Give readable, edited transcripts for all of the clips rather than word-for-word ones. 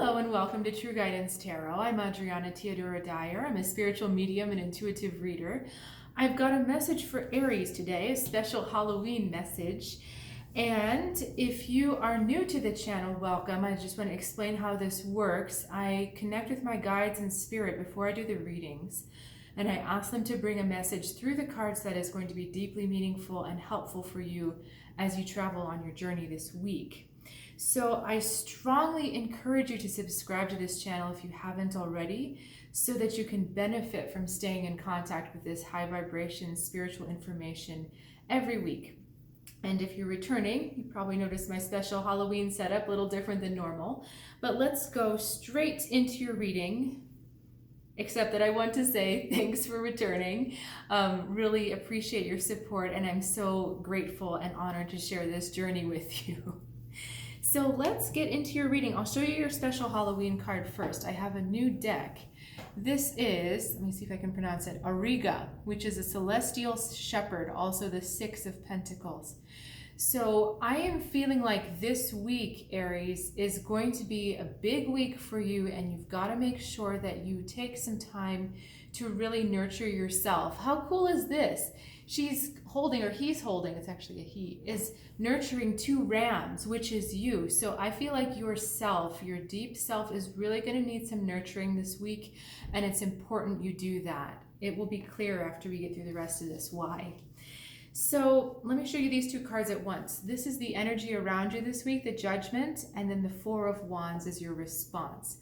Hello and welcome to True Guidance Tarot. I'm Adriana Teodoro-Dier. I'm a spiritual medium and intuitive reader. I've got a message for Aries today, a special Halloween message. And if you are new to the channel, welcome. I just want to explain how this works. I connect with my guides in spirit before I do the readings, and I ask them to bring a message through the cards that is going to be deeply meaningful and helpful for you as you travel on your journey this week. So I strongly encourage you to subscribe to this channel if you haven't already, so that you can benefit from staying in contact with this high vibration spiritual information every week. And if you're returning, you probably noticed my special Halloween setup, a little different than normal. But let's go straight into your reading, except that I want to say thanks for returning. Really appreciate your support, and I'm so grateful and honored to share this journey with you. So let's get into your reading. I'll show you your special Halloween card first. I have a new deck. This is, let me see if I can pronounce it, Ariga, which is a celestial shepherd, also the Six of Pentacles. So I am feeling like this week, Aries, is going to be a big week for you, and you've got to make sure that you take some time to really nurture yourself. How cool is this? She's holding, or he's holding, it's actually a he, is nurturing two rams, which is you. So I feel like yourself, your deep self, is really going to need some nurturing this week, and it's important you do that. It will be clear after we get through the rest of this why. So let me show you these two cards at once. This is the energy around you this week, the Judgment, and then the Four of Wands is your response.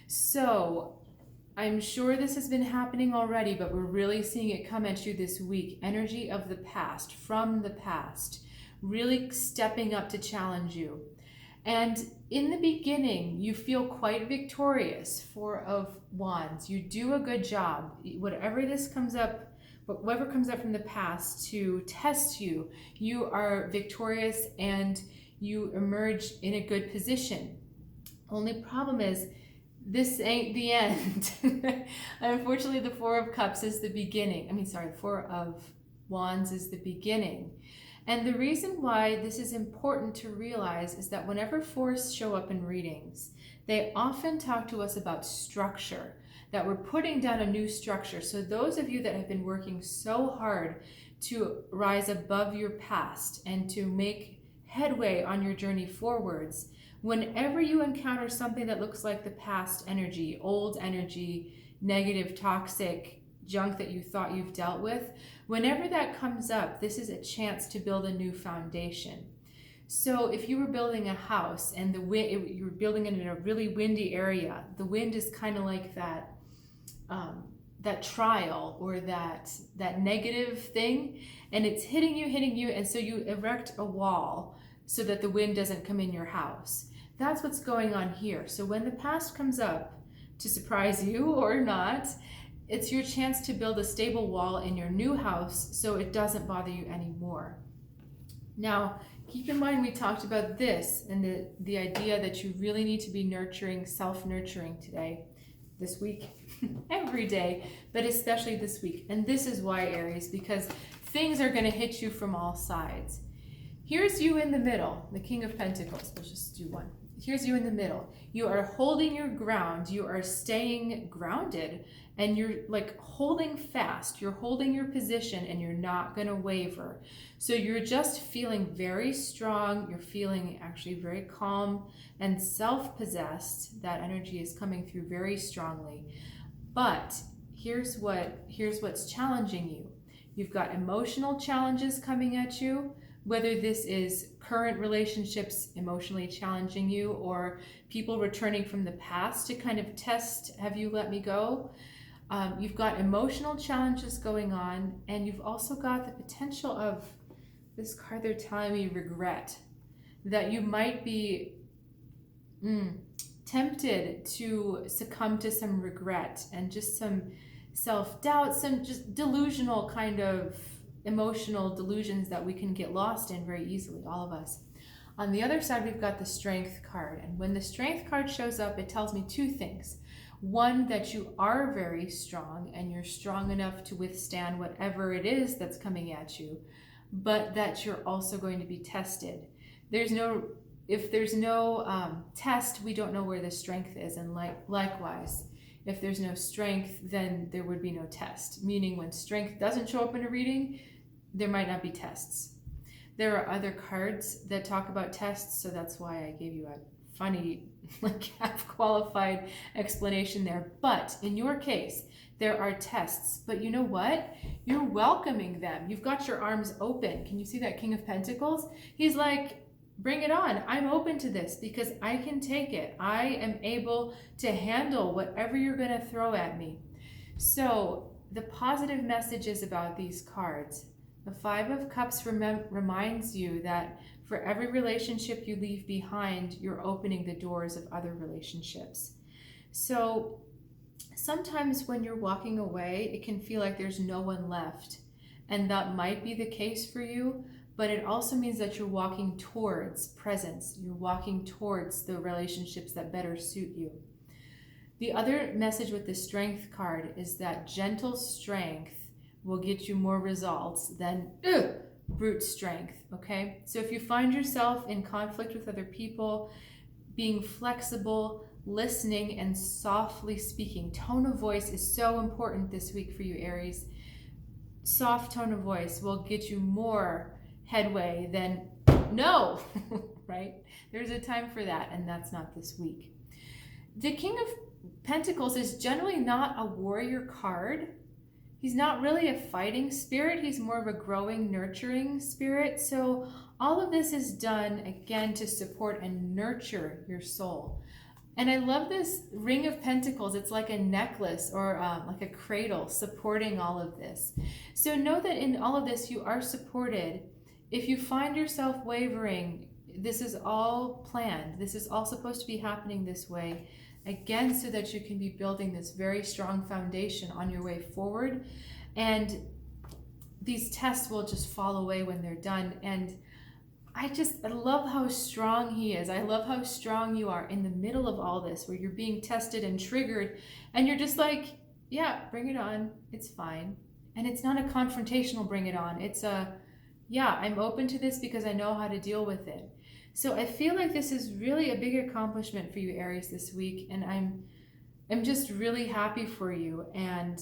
So I'm sure this has been happening already, but we're really seeing it come at you this week. Energy of the past, from the past, really stepping up to challenge you. And in the beginning, you feel quite victorious. Four of Wands. You do a good job. Whatever comes up from the past to test you, you are victorious and you emerge in a good position. Only problem is, this ain't the end. Unfortunately, the Four of Cups is the beginning. Four of Wands is the beginning. And the reason why this is important to realize is that whenever fours show up in readings, they often talk to us about structure, that we're putting down a new structure. So those of you that have been working so hard to rise above your past and to make headway on your journey forwards, whenever you encounter something that looks like the past energy, old energy, negative, toxic junk that you thought you've dealt with, whenever that comes up, this is a chance to build a new foundation. So if you were building a house and you were building it in a really windy area, the wind is kind of like that trial or that negative thing, and it's hitting you, and so you erect a wall so that the wind doesn't come in your house. That's what's going on here. So when the past comes up, to surprise you or not, it's your chance to build a stable wall in your new house so it doesn't bother you anymore. Now, keep in mind we talked about this and the idea that you really need to be nurturing, self-nurturing today, this week, every day, but especially this week. And this is why, Aries, because things are going to hit you from all sides. Here's you in the middle, the King of Pentacles. We'll just do one. Here's you in the middle. You are holding your ground. You are staying grounded, and you're like holding fast. You're holding your position, and you're not going to waver. So you're just feeling very strong. You're feeling actually very calm and self-possessed. That energy is coming through very strongly. But here's what's challenging you. You've got emotional challenges coming at you, whether this is current relationships emotionally challenging you or people returning from the past to kind of test, have you let me go? You've got emotional challenges going on, and you've also got the potential of, this card they're telling me, regret, that you might be tempted to succumb to some regret and just some self-doubt, some just delusional kind of emotional delusions that we can get lost in very easily, all of us. On the other side, we've got the Strength card. And when the Strength card shows up, it tells me two things. One, that you are very strong and you're strong enough to withstand whatever it is that's coming at you, but that you're also going to be tested. if there's no test, we don't know where the strength is. And likewise, if there's no strength, then there would be no test. Meaning when strength doesn't show up in a reading, there might not be tests. There are other cards that talk about tests, so that's why I gave you a funny, like half-qualified explanation there. But in your case, there are tests. But you know what? You're welcoming them. You've got your arms open. Can you see that King of Pentacles? He's like, bring it on. I'm open to this because I can take it. I am able to handle whatever you're going to throw at me. So the positive messages about these cards. The Five of Cups reminds you that for every relationship you leave behind, you're opening the doors of other relationships. So sometimes when you're walking away, it can feel like there's no one left. And that might be the case for you, but it also means that you're walking towards presence. You're walking towards the relationships that better suit you. The other message with the Strength card is that gentle strength will get you more results than brute strength, okay? So if you find yourself in conflict with other people, being flexible, listening, and softly speaking. Tone of voice is so important this week for you, Aries. Soft tone of voice will get you more headway than no, right? There's a time for that, and that's not this week. The King of Pentacles is generally not a warrior card. He's not really a fighting spirit. He's more of a growing, nurturing spirit. So all of this is done, again, to support and nurture your soul. And I love this Ring of Pentacles. It's like a necklace or like a cradle supporting all of this. So know that in all of this, you are supported. If you find yourself wavering, this is all planned. This is all supposed to be happening this way. Again, so that you can be building this very strong foundation on your way forward. And these tests will just fall away when they're done. And I love how strong he is. I love how strong you are in the middle of all this, where you're being tested and triggered. And you're just like, yeah, bring it on. It's fine. And it's not a confrontational bring it on. It's a, yeah, I'm open to this because I know how to deal with it. So I feel like this is really a big accomplishment for you, Aries, this week, and I'm just really happy for you. And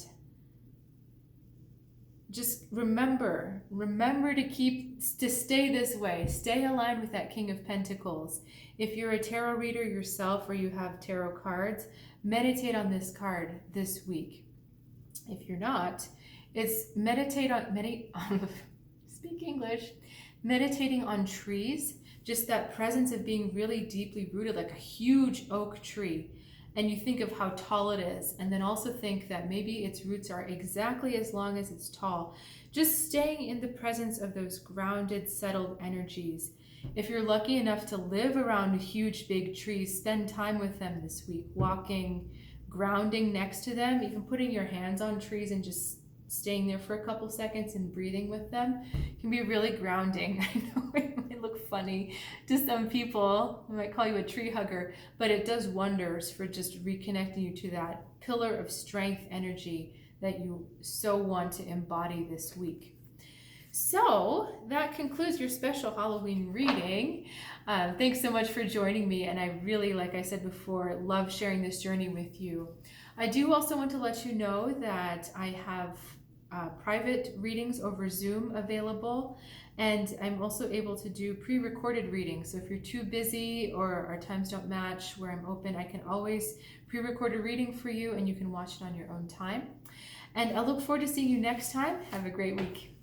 just remember to stay this way, stay aligned with that King of Pentacles. If you're a tarot reader yourself or you have tarot cards, meditate on this card this week. If you're not, it's meditating on trees. Just that presence of being really deeply rooted, like a huge oak tree. And you think of how tall it is. And then also think that maybe its roots are exactly as long as it's tall. Just staying in the presence of those grounded, settled energies. If you're lucky enough to live around huge, big trees, spend time with them this week. Walking, grounding next to them, even putting your hands on trees and just staying there for a couple seconds and breathing with them can be really grounding. I know it might look funny to some people. I might call you a tree hugger, but it does wonders for just reconnecting you to that pillar of strength energy that you so want to embody this week. So that concludes your special Halloween reading. Thanks so much for joining me. And I really, like I said before, love sharing this journey with you. I do also want to let you know that I have private readings over Zoom available, and I'm also able to do pre-recorded readings. So if you're too busy or our times don't match where I'm open, I can always pre-record a reading for you and you can watch it on your own time. And I look forward to seeing you next time. Have a great week.